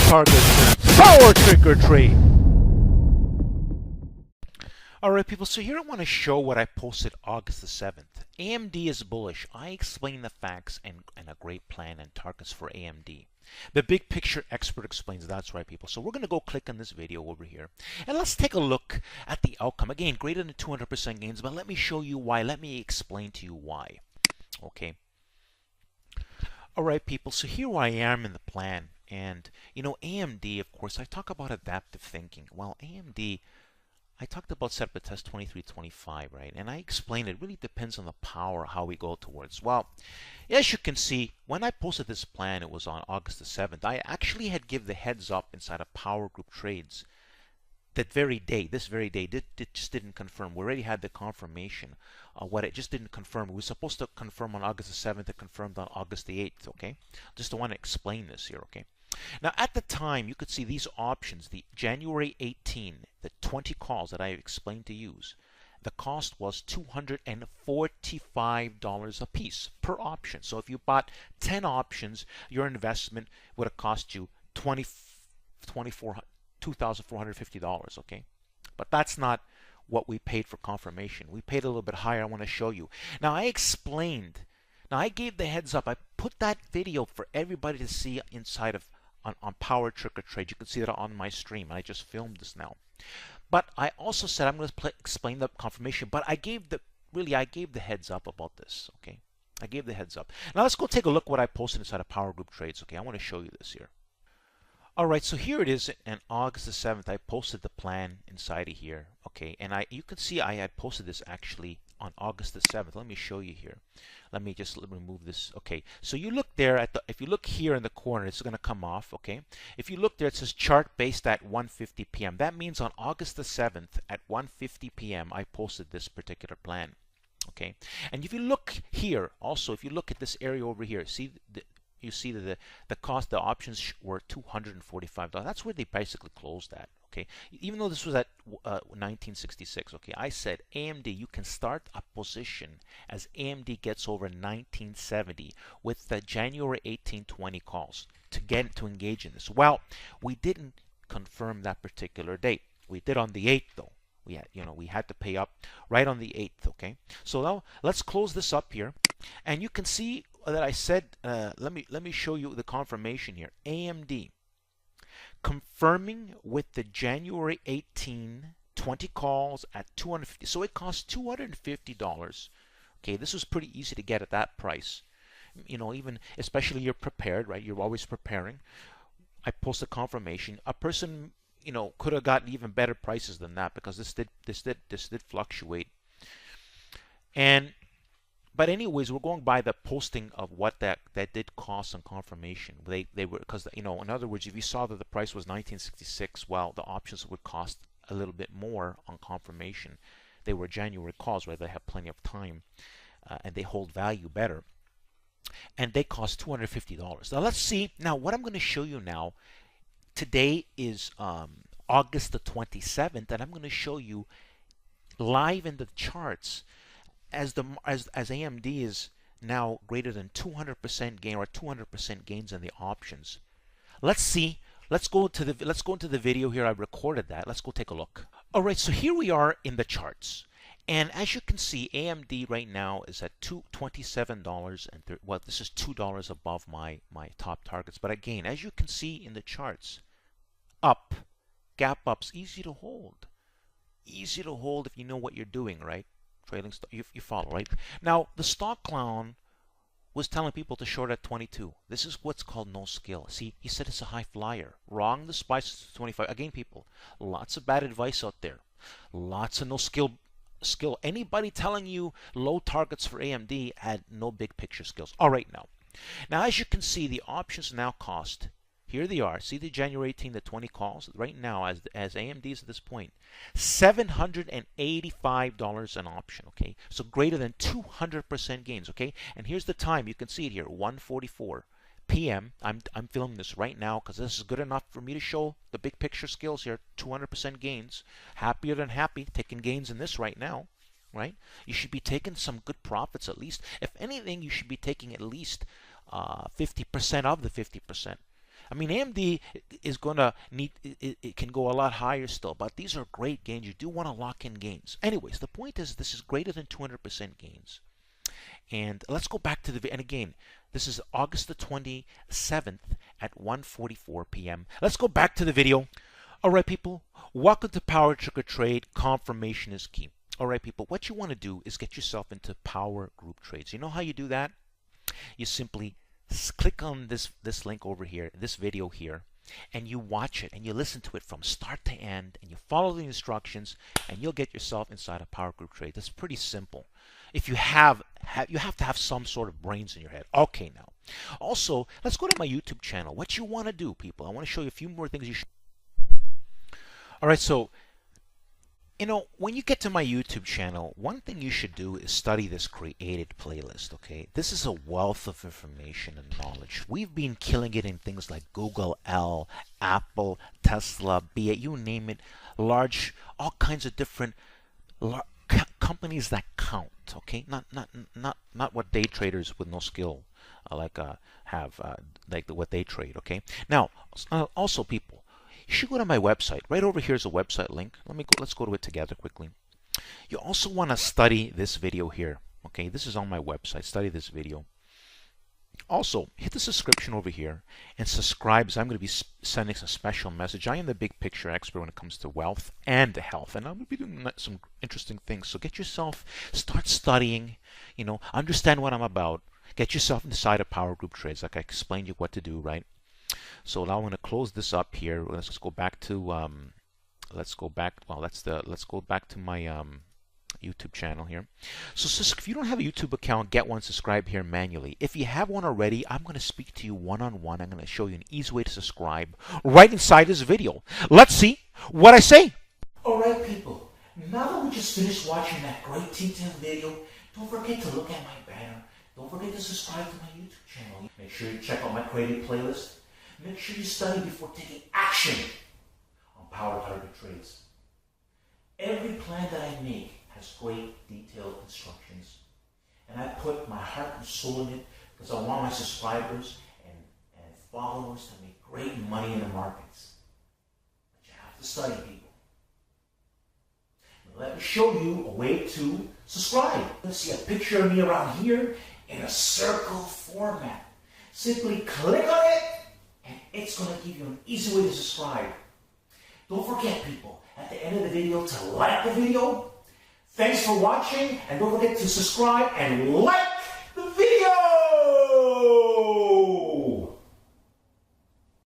targets, power trigger trade. Alright people, so here I want to show what I posted August the 7th. AMD is bullish. I explain the facts and a great plan and targets for AMD. The big picture expert explains. That's right people. So we're going to go click on this video over here and let's take a look at the outcome. Again, greater than 200% gains, but let me show you why. Let me explain to you why. Okay. Alright people, so here I am in the plan. And you know, AMD, of course, I talk about adaptive thinking. Well, AMD, I talked about set up a test 2325, right? And I explained it really depends on the power, how we go towards. Well, as you can see, when I posted this plan, it was on August the 7th. I actually had give the heads up inside of PowerGroupTrades that very day, this very day. It just didn't confirm. We already had the confirmation. What it just didn't confirm. We were supposed to confirm on August the 7th. It confirmed on August the 8th, okay? Just want to explain this here, okay? Now, at the time, you could see these options, the January 18, the 20 calls that I explained to use, the cost was $245 a piece per option. So if you bought 10 options, your investment would have cost you $2,450, okay? But that's not what we paid for confirmation. We paid a little bit higher. I want to show you. Now, I explained. Now, I gave the heads up. I put that video for everybody to see inside of on Power Trigger Trade. You can see that on my stream. I just filmed this now. But I also said I'm going to explain the confirmation. But I gave the heads up about this. Okay, I gave the heads up. Now let's go take a look what I posted inside of PowerGroupTrades. Okay, I want to show you this here. All right, so here it is. On August the 7th, I posted the plan inside of here. Okay, and you can see I had posted this actually on August the 7th. Let me show you here. Let me just remove this. Okay, so you look there if you look here in the corner, it's going to come off. Okay, if you look there, it says chart based at 1:50 p.m. That means on August the 7th at 1:50 p.m. I posted this particular plan. Okay, and if you look here, also if you look at this area over here, you see that the cost, the options were $245. That's where they basically closed at. Okay, even though this was at 1966. Okay, I said AMD, you can start a position as AMD gets over 1970 with the January 1820 calls to engage in this. Well, we didn't confirm that particular date. We did on the 8th though. We had to pay up right on the 8th. Okay, so now let's close this up here, and you can see that I said. Let me show you the confirmation here. AMD confirming with the January 18 20 calls at $250. So it costs $250. Okay, this was pretty easy to get at that price. You know, even especially you're prepared, right? You're always preparing. I posted confirmation. A person, you know, could have gotten even better prices than that because this did fluctuate. But anyways, we're going by the posting of what that did cost on confirmation. They were, because you know, in other words, if you saw that the price was 1966, well, the options would cost a little bit more on confirmation. They were January calls, right? They have plenty of time, and they hold value better. And they cost $250. Now let's see. Now what I'm going to show you now. Today is August the 27th, and I'm going to show you live in the charts. As AMD is now greater than 200% gain or 200% gains in the options. Let's see. Let's go into the video here. I recorded that. Let's go take a look. All right, so here we are in the charts. And as you can see, AMD right now is at $27 and well, this is $2 above my top targets. But again, as you can see in the charts, up, gap ups, easy to hold. Easy to hold if you know what you're doing, right? Trading, you follow, right? Now, the stock clown was telling people to short at 22. This is what's called no skill. See, he said it's a high flyer. Wrong, the spice is 25. Again, people, lots of bad advice out there. Lots of no skill. Anybody telling you low targets for AMD had no big picture skills. All right, now, as you can see, the options now cost. Here they are. See the January 18, the 20 calls? Right now, as AMD is at this point, $785 an option, okay? So greater than 200% gains, okay? And here's the time. You can see it here, 1:44 p.m. I'm filming this right now because this is good enough for me to show the big picture skills here, 200% gains. Happier than happy, taking gains in this right now, right? You should be taking some good profits at least. If anything, you should be taking at least 50% of the 50%. I mean, AMD is going to need, it can go a lot higher still, but these are great gains. You do want to lock in gains. Anyways, the point is this is greater than 200% gains. And let's go back to the, and again, this is August the 27th at 1:44 p.m. Let's go back to the video. All right, people, welcome to Power Trick or Trade. Confirmation is key. All right, people, what you want to do is get yourself into Power Group Trades. You know how you do that? You simply click on this link over here, this video here, and you watch it and you listen to it from start to end, and you follow the instructions, and you'll get yourself inside a Power Group Trade. That's pretty simple. If you have to have some sort of brains in your head. Okay, now, also, let's go to my YouTube channel. What you want to do, people, I want to show you a few more things you should. All right, so, you know, when you get to my YouTube channel, one thing you should do is study this created playlist, okay? This is a wealth of information and knowledge. We've been killing it in things like Google, Apple, Tesla, be it, you name it, large, all kinds of different companies that count, okay? Not what day traders with no skill have, like what they trade, okay? Now, also, people, you should go to my website. Right over here is a website link. Let's go to it together quickly. You also want to study this video here. Okay, this is on my website. Study this video. Also, hit the subscription over here and subscribe, as I'm going to be sending some special message. I am the big picture expert when it comes to wealth and health, and I'm going to be doing some interesting things. So get yourself, start studying, you know, understand what I'm about. Get yourself inside of Power Group Trades, like I explained you what to do, right? So now I'm going to close this up here. Let's just go back to let's go back to my YouTube channel here. So if you don't have a YouTube account, get one, subscribe here manually. If you have one already, I'm going to speak to you one-on-one. I'm going to show you an easy way to subscribe right inside this video. Let's see what I say. All right, people. Now that we just finished watching that great detailed video, don't forget to look at my banner. Don't forget to subscribe to my YouTube channel. Make sure you check out my creative playlist. Make sure you study before taking action on Power Target Trades. Every plan that I make has great detailed instructions. And I put my heart and soul in it because I want my subscribers and followers to make great money in the markets. But you have to study, people. Now let me show you a way to subscribe. Let's see a picture of me around here in a circle format. Simply click on it, and it's going to give you an easy way to subscribe. Don't forget, people, at the end of the video to like the video. Thanks for watching, and don't forget to subscribe and like